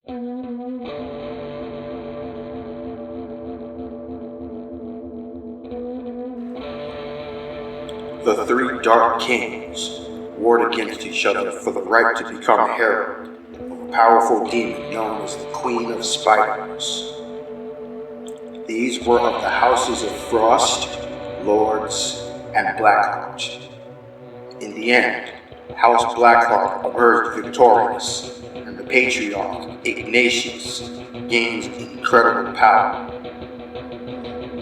The three Dark Kings warred against each other for the right to become herald of a powerful demon known as the Queen of Spiders. These were of the houses of Frost, Lords, and Blackheart. In the end, House Blackheart emerged victorious, and the patriarch, Ignatius, gains incredible power.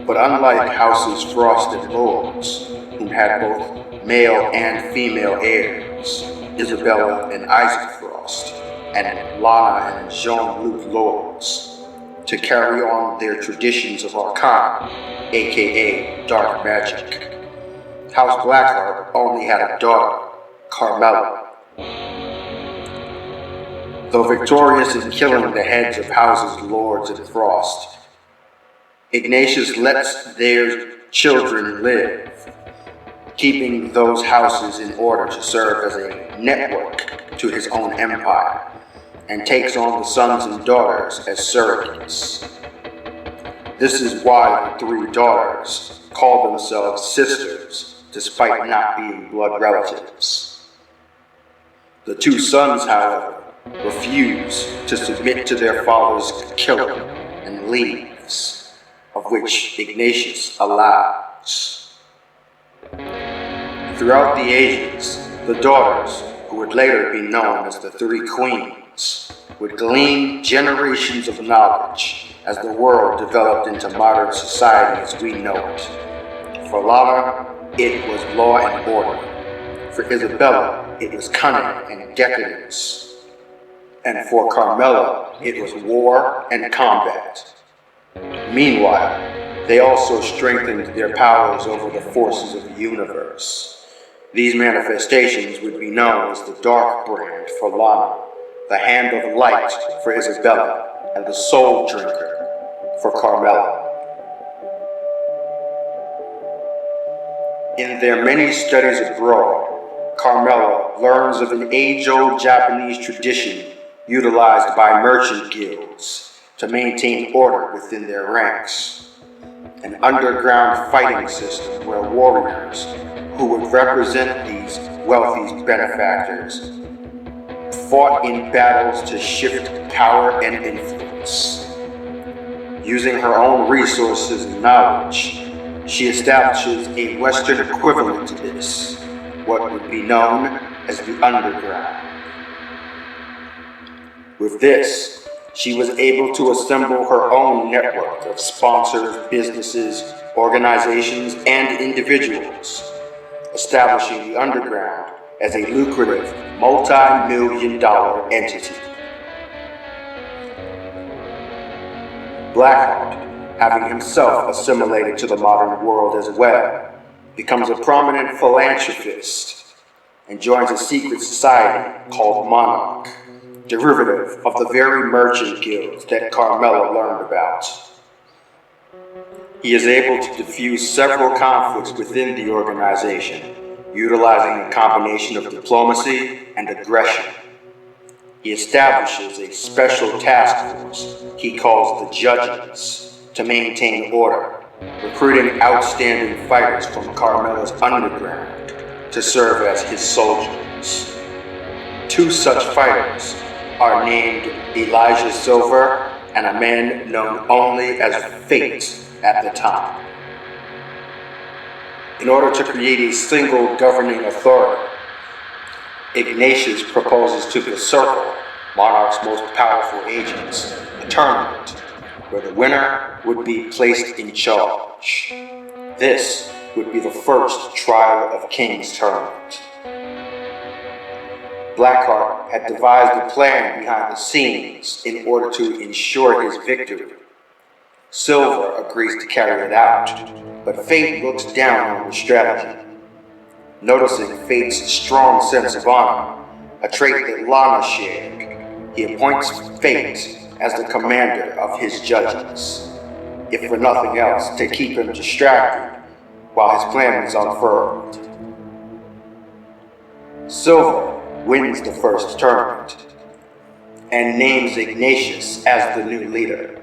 But unlike Houses Frost and Lords, who had both male and female heirs, Isabella and Isaac Frost, and Lana and Jean-Luc Lords, to carry on their traditions of Arcana, aka dark magic, House Blackheart only had a daughter, Carmella. Though victorious in killing the heads of Houses Lords and Frost, Ignatius lets their children live, keeping those houses in order to serve as a network to his own empire, and takes on the sons and daughters as surrogates. This is why the three daughters call themselves sisters, despite not being blood relatives. The two sons, however, refuse to submit to their father's killing and leaves, of which Ignatius allows. Throughout the ages, the daughters, who would later be known as the Three Queens, would glean generations of knowledge as the world developed into modern society as we know it. For Lana, it was law and order. For Isabella, it was cunning and decadence. And for Carmella, it was war and combat. Meanwhile, they also strengthened their powers over the forces of the universe. These manifestations would be known as the Dark Brand for Lana, the Hand of Light for Isabella, and the Soul Drinker for Carmella. In their many studies abroad, Carmella learns of an age-old Japanese tradition utilized by merchant guilds to maintain order within their ranks. An underground fighting system where warriors, who would represent these wealthy benefactors, fought in battles to shift power and influence. Using her own resources and knowledge, she establishes a Western equivalent to this, what would be known as the underground. With this, she was able to assemble her own network of sponsors, businesses, organizations, and individuals, establishing the underground as a lucrative, multi-million-dollar entity. Blackheart, having himself assimilated to the modern world as well, becomes a prominent philanthropist and joins a secret society called Monarch, derivative of the very merchant guilds that Carmella learned about. He is able to diffuse several conflicts within the organization, utilizing a combination of diplomacy and aggression. He establishes a special task force he calls the Judges to maintain order, recruiting outstanding fighters from Carmella's underground to serve as his soldiers. Two such fighters are named Elijah Silver and a man known only as Fate at the time. In order to create a single governing authority, Ignatius proposes to the Circle, Monarch's most powerful agents, a tournament where the winner would be placed in charge. This would be the first Trial of Kings tournament. Blackheart had devised a plan behind the scenes in order to ensure his victory. Silver agrees to carry it out, but Fate looks down on the strategy. Noticing Fate's strong sense of honor, a trait that Lana shared, he appoints Fate as the commander of his judges, if for nothing else to keep him distracted while his plan is unfurled. Silver wins the first tournament. and names Ignatius as the new leader.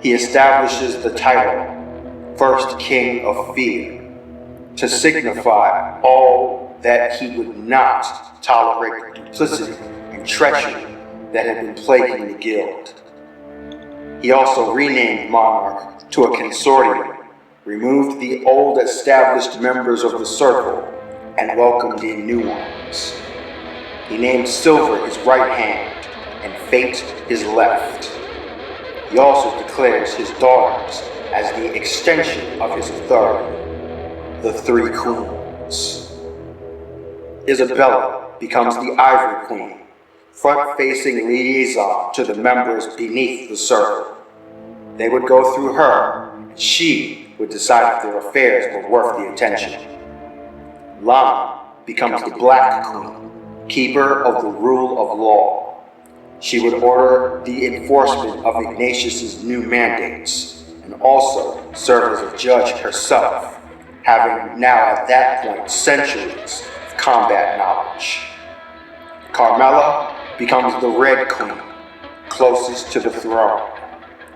He establishes the title First King of Fear to signify all that he would not tolerate the duplicity and treachery that had been plaguing the guild. He also renamed Monarch to a consortium, removed the old established members of the circle, and welcomed in new ones. He named Silver his right hand and Fate his left. He also declares his daughters as the extension of his authority, the three queens. Isabella becomes the Ivory Queen, front-facing liaison to the members beneath the circle. They would go through her, and she would decide if their affairs were worth the attention. Lana becomes the Black Queen, keeper of the rule of law. She would order the enforcement of Ignatius's new mandates, and also serve as a judge herself, having now at that point centuries of combat knowledge. Carmella becomes the Red Queen, closest to the throne.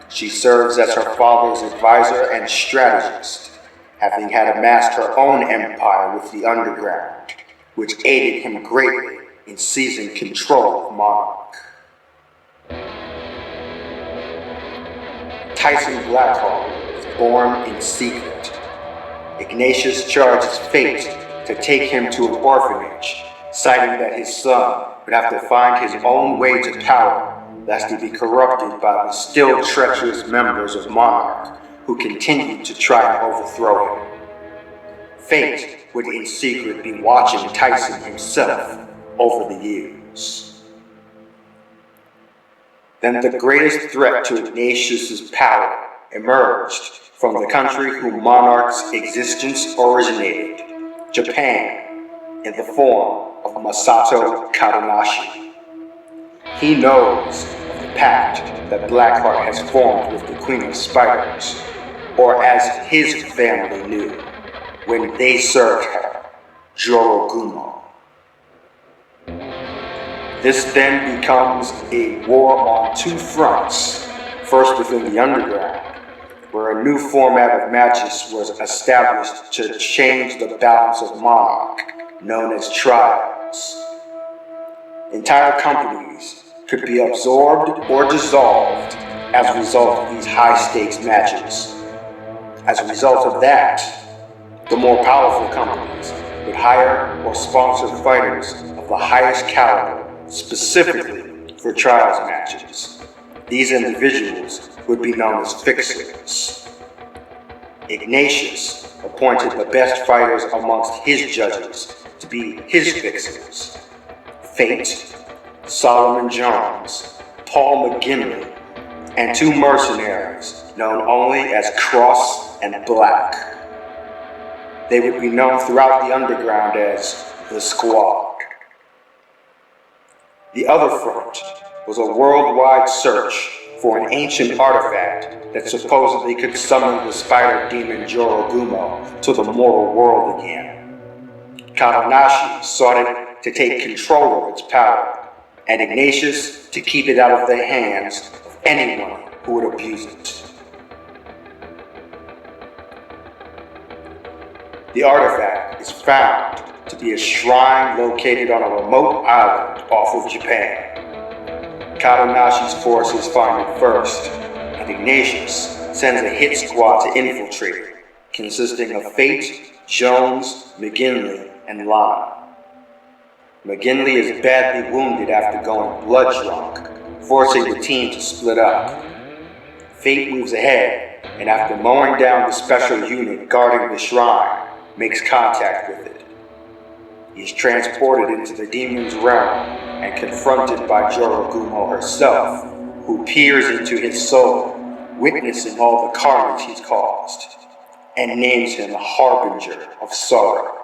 She serves as her father's advisor and strategist, having had amassed her own empire with the underground, which aided him greatly in seizing control of Monarch. Tyson Blackheart was born in secret. Ignatius charges Fate to take him to an orphanage, citing that his son would have to find his own way to power, lest he be corrupted by the still treacherous members of Monarch who continued to try and overthrow him. Fate would in secret be watching Tyson himself over the years. Then the greatest threat to Ignatius's power emerged from the country whom Monarch's existence originated, Japan, in the form of Masato Kadonashi. He knows of the pact that Blackheart has formed with the Queen of Spiders, or as his family knew, when they served her, Jorogumo. This then becomes a war on two fronts, first within the underground, where a new format of magis was established to change the balance of Monarch, known as trials. Entire companies could be absorbed or dissolved as a result of these high-stakes matches. As a result of that, the more powerful companies would hire or sponsor fighters of the highest caliber specifically for trials matches. These individuals would be known as fixers. Ignatius appointed the best fighters amongst his judges to be his fixers: Fate, Solomon Jones, Paul McGinley, and two mercenaries known only as Cross and Black. They would be known throughout the underground as the Squad. The other front was a worldwide search for an ancient artifact that supposedly could summon the spider demon Jorogumo to the mortal world again. Kadonashi sought it to take control of its power, and Ignatius to keep it out of the hands of anyone who would abuse it. The artifact is found to be a shrine located on a remote island off of Japan. Kadonashi's forces find it first, and Ignatius sends a hit squad to infiltrate it, consisting of Fate, Jones, McGinley, and Lana. McGinley is badly wounded after going blood drunk, forcing the team to split up. Fate moves ahead, and after mowing down the special unit guarding the shrine, makes contact with it. He is transported into the demon's realm and confronted by Jorogumo herself, who peers into his soul, witnessing all the carnage he's caused, and names him a harbinger of sorrow.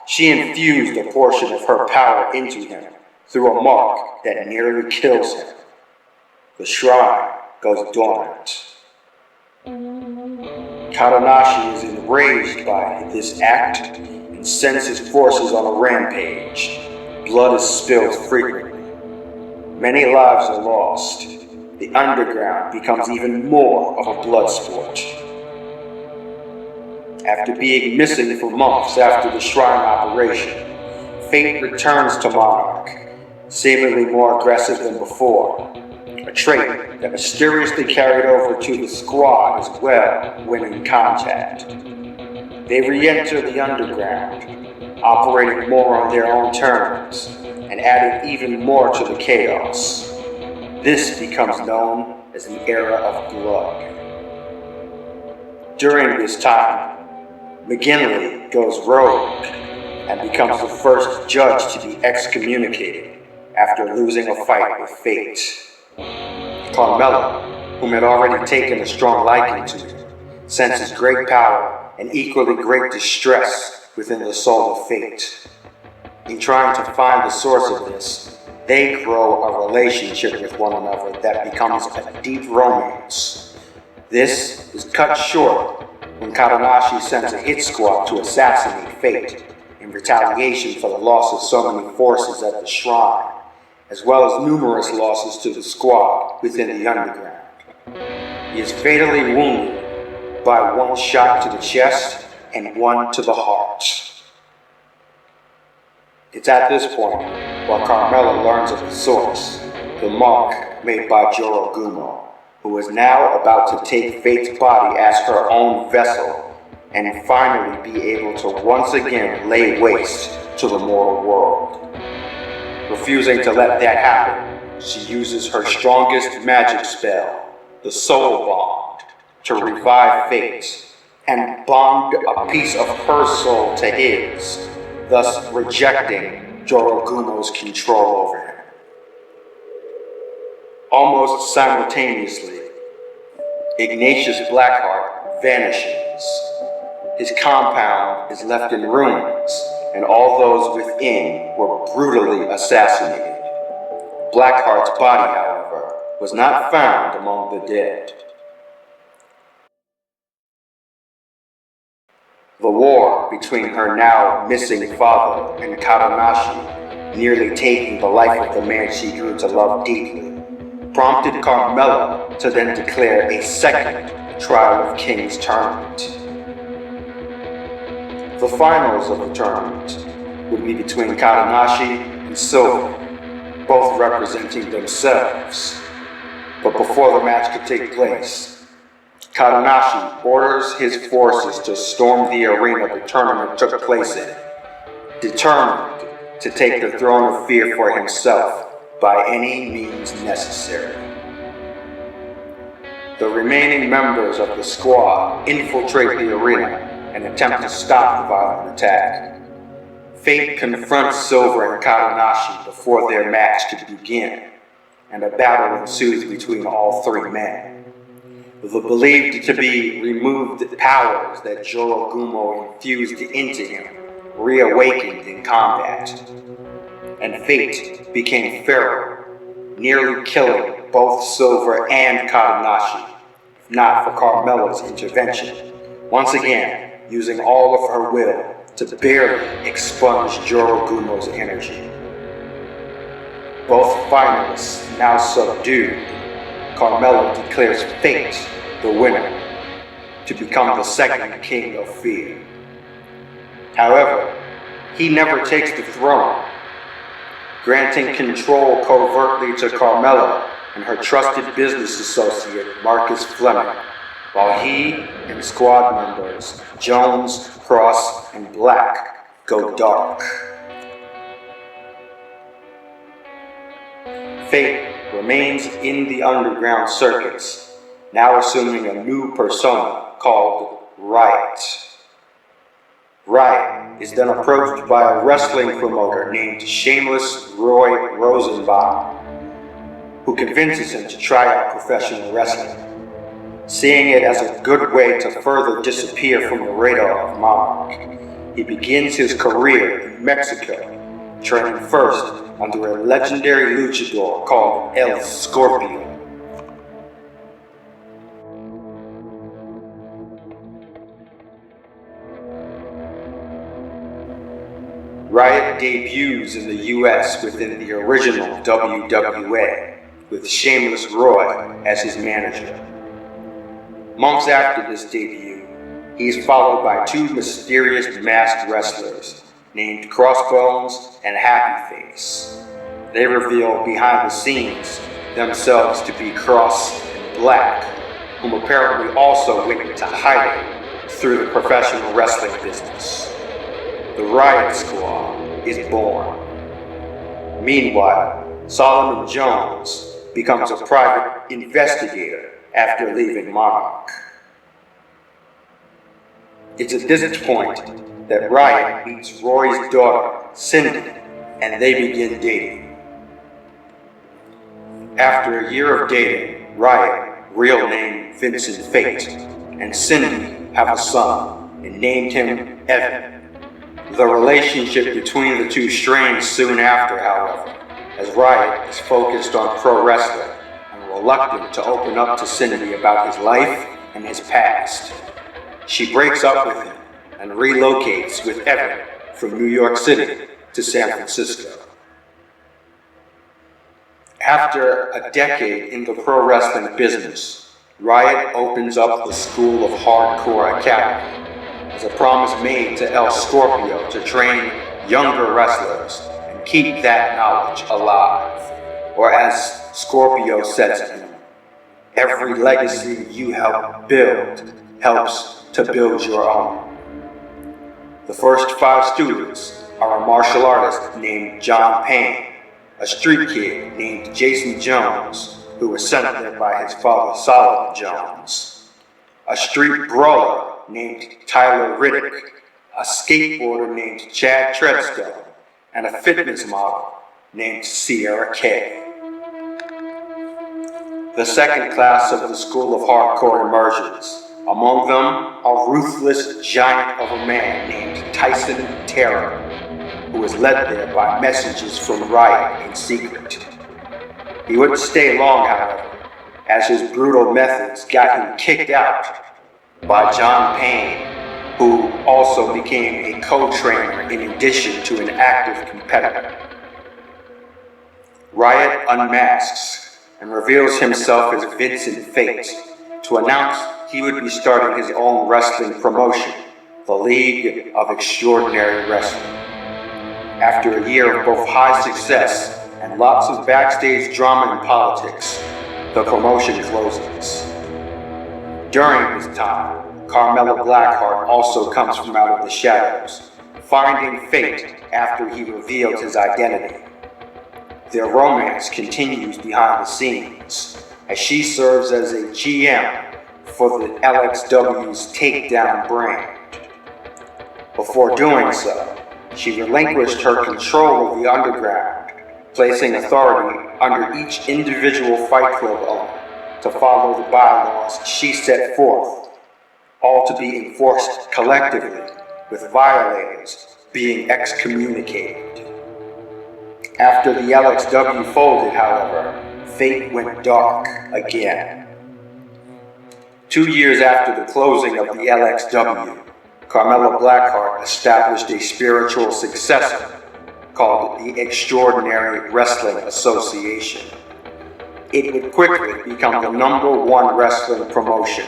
She infused a portion of her power into him through a mark that nearly kills him. The shrine goes dormant. Kadonashi is enraged by this act and sends his forces on a rampage. Blood is spilled frequently. many lives are lost, the underground becomes even more of a blood sport. After being missing for months after the shrine operation, Fate returns to Monarch, seemingly more aggressive than before, a trait that mysteriously carried over to the squad as well when in contact. They re-enter the underground, operating more on their own terms, and adding even more to the chaos. This becomes known as the Era of Blood. During this time, McGinley goes rogue and becomes the first judge to be excommunicated after losing a fight with Fate. Carmella, whom had already taken a strong liking to him, senses great power and equally great distress within the soul of Fate. In trying to find the source of this, they grow a relationship with one another that becomes a deep romance. This is cut short when Kadonashi sends a hit squad to assassinate Fate in retaliation for the loss of so many forces at the shrine, as well as numerous losses to the squad within the underground. He is fatally wounded by one shot to the chest and one to the heart. It's at this point while Carmella learns of the source, the mark made by Jorogumo, who is now about to take Fate's body as her own vessel and finally be able to once again lay waste to the mortal world. Refusing to let that happen, she uses her strongest magic spell, the Soul Bond, to revive Fate and bond a piece of her soul to his, thus rejecting Jorogumo's control over him. Almost simultaneously, Ignatius Blackheart vanishes. His compound is left in ruins, and all those within were brutally assassinated. Blackheart's body, however, was not found among the dead. The war between her now missing father and Kadonashi, nearly taking the life of the man she grew to love deeply, prompted Carmella to then declare a second Trial of Kings tournament. The finals of the tournament would be between Kadonashi and Silver, both representing themselves. But before the match could take place, Kadonashi orders his forces to storm the arena the tournament took place in, determined to take the throne of fear for himself by any means necessary. The remaining members of the squad infiltrate the arena and attempt to stop the violent attack. Fate confronts Silver and Kadonashi before their match could begin, and a battle ensues between all three men. The believed to be removed powers that Jorogumo infused into him reawakened in combat, and Fate became feral, nearly killing both Silver and Kadonashi, if not for Carmella's intervention, once again using all of her will to barely expunge Jorogumo's energy. Both finalists now subdued, Carmella declares Fate the winner, to become the second King of Fear. However, he never takes the throne, granting control covertly to Carmella and her trusted business associate Marcus Fleming, while he and squad members Jones, Cross, and Black go dark. Fate remains in the underground circuits, now assuming a new persona called Riot. Riot is then approached by a wrestling promoter named Shameless Roy Rosenbaum, who convinces him to try out professional wrestling, seeing it as a good way to further disappear from the radar of Monarch. He begins his career in Mexico, training first under a legendary luchador called El Scorpio. Riot debuts in the US within the original WWA, with Shameless Roy as his manager. Months after this debut, he is followed by two mysterious masked wrestlers named Crossbones and Happy Face. They reveal behind the scenes themselves to be Cross and Black, whom apparently also went to hiding through the professional wrestling business. The Riot Squad is born. Meanwhile, Solomon Jones becomes a private investigator after leaving Monarch. It's at this point that Riot meets Roy's daughter, Cindy, and they begin dating. After a year of dating, Riot, real name Vincent Fate, and Cindy have a son and named him Evan. The relationship between the two strains soon after, however, as Riot is focused on pro wrestling and reluctant to open up to Cindy about his life and his past. She breaks up with him and relocates with Evan from New York City to San Francisco. After a decade in the pro wrestling business, Riot opens up the School of Hardcore Academy as a promise made to El Scorpio to train younger wrestlers and keep that knowledge alive. Or as Scorpio says to him, every legacy you help build helps to build your own. The first 5 students are a martial artist named John Payne, a street kid named Jason Jones, who was sent there by his father Solomon Jones, a street brawler named Tyler Riddick, a skateboarder named Chad Treadstone, and a fitness model named Sierra Kay. The second class of the School of Hardcore emerges. Among them, a ruthless giant of a man named Tyson Terror, who was led there by messages from Riot in secret. He wouldn't stay long, however, as his brutal methods got him kicked out by John Payne, who also became a co-trainer in addition to an active competitor. Riot unmasks and reveals himself as Vincent Fate to announce he would be starting his own wrestling promotion, the League of Extraordinary Wrestling. After a year of both high success and lots of backstage drama and politics, the promotion closes. During this time, Carmella Blackheart also comes from out of the shadows, finding Fate after he revealed his identity. Their romance continues behind the scenes, as she serves as a GM for the LXW's Takedown brand. Before doing so, she relinquished her control of the underground, placing authority under each individual Fight Club owner to follow the bylaws she set forth, all to be enforced collectively, with violators being excommunicated. After the LXW folded, however, Fate went dark again. 2 years after the closing of the LXW, Carmella Blackheart established a spiritual successor called the Extraordinary Wrestling Association. It would quickly become the #1 wrestling promotion,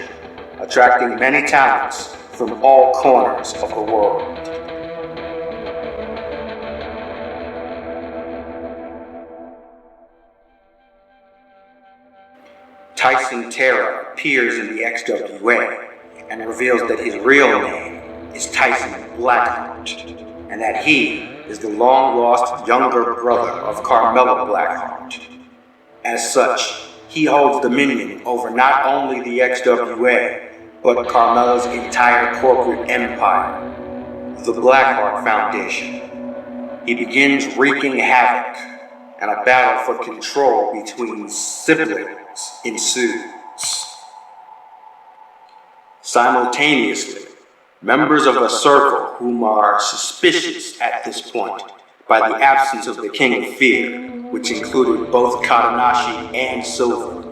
attracting many talents from all corners of the world. Tyson Terror appears in the XWA and reveals that his real name is Tyson Blackheart, and that he is the long-lost younger brother of Carmella Blackheart. As such, he holds dominion over not only the XWA, but Carmella's entire corporate empire, the Blackheart Foundation. He begins wreaking havoc, and a battle for control between siblings ensues. Simultaneously, members of the Circle, whom are suspicious at this point by the absence of the King of Fear, which included both Kadonashi and Silver,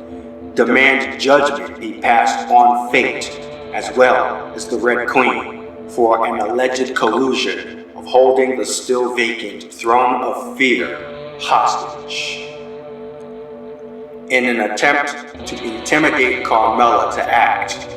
demand judgment be passed on Fate, as well as the Red Queen, for an alleged collusion of of holding the still vacant throne of fear hostage. In an attempt to intimidate Carmella to act,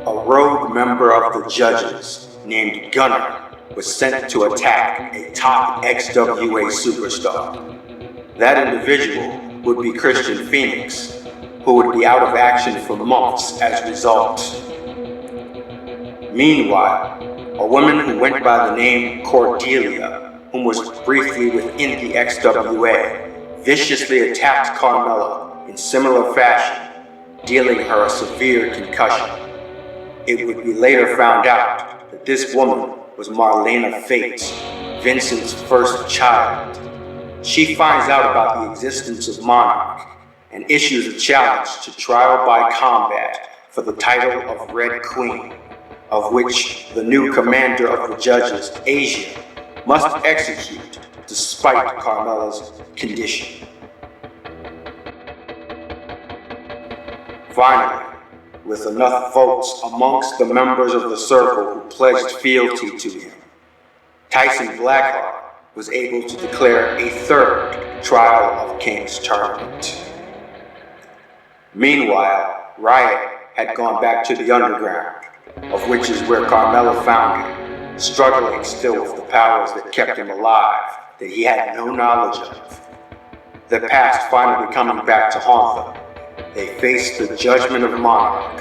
a rogue member of the judges named Gunner was sent to attack a top XWA superstar. That individual would be Christian Phoenix, who would be out of action for months as a result. Meanwhile, a woman who went by the name Cordelia, whom was briefly within the XWA, viciously attacked Carmella in similar fashion, dealing her a severe concussion. It would be later found out that this woman was Marlena Fate, Vincent's first child. She finds out about the existence of Monarch and issues a challenge to trial by combat for the title of Red Queen, of which the new commander of the judges, Asia, must execute despite Carmella's condition. Finally, with enough votes amongst the members of the circle who pledged fealty to him, Tyson Blackheart was able to declare a third Trial of Kings tournament. Meanwhile, Riot had gone back to the underground, of which is where Carmella found him, struggling still with the powers that kept him alive that he had no knowledge of. The past finally coming back to haunt them, they faced the judgment of Monarch,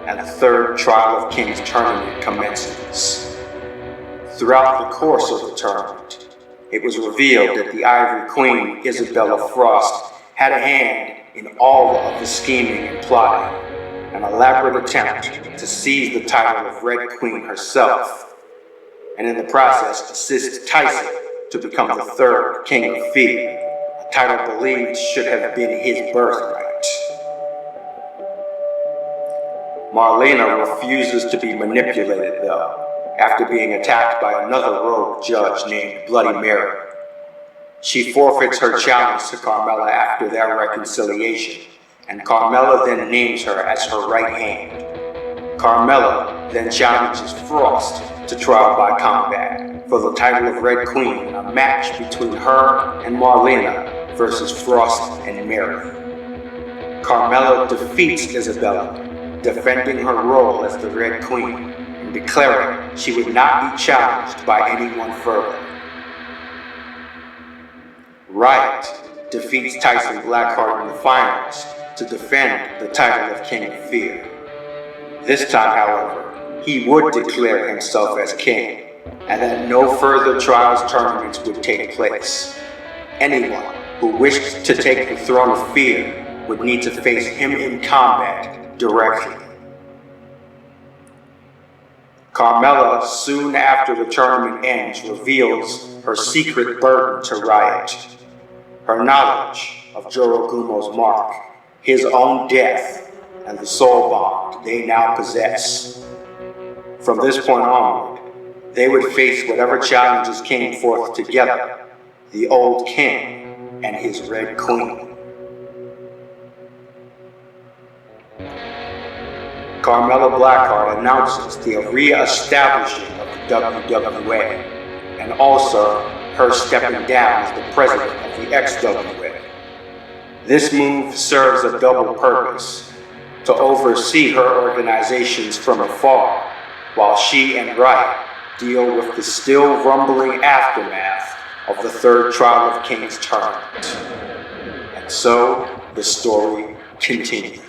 and the third Trial of Kings tournament commences. Throughout the course of the tournament, it was revealed that the Ivory Queen, Isabella Frost, had a hand in all of the scheming and plotting, an elaborate attempt to seize the title of Red Queen herself, and in the process assist Tyson to become the third King of Fear, a title believed should have been his birthright. Marlena refuses to be manipulated, though, after being attacked by another rogue judge named Bloody Mary. She forfeits her challenge to Carmella after their reconciliation, and Carmella then names her as her right hand. Carmella then challenges Frost to trial by combat for the title of Red Queen in a match between her and Marlena versus Frost and Mary. Carmella defeats Isabella, defending her role as the Red Queen and declaring she would not be challenged by anyone further. Riot defeats Tyson Blackheart in the finals to defend the title of King of Fear. This time, however, he would declare himself as king, and that no further trials tournaments would take place. Anyone who wished to take the throne of fear would need to face him in combat directly. Carmella, soon after the tournament ends, reveals her secret burden to Riot. Her knowledge of Jorogumo's mark, his own death, and the soul bond they now possess. From this point onward, they would face whatever challenges came forth together, the old king and his Red Queen. Carmella Blackheart announces the re-establishing of the WWA, and also her stepping down as the president of the XWA. This move serves a double purpose: to oversee her organizations from afar, while she and Riot deal with the still rumbling aftermath of the third Trial of Kings tournament. And so, the story continues.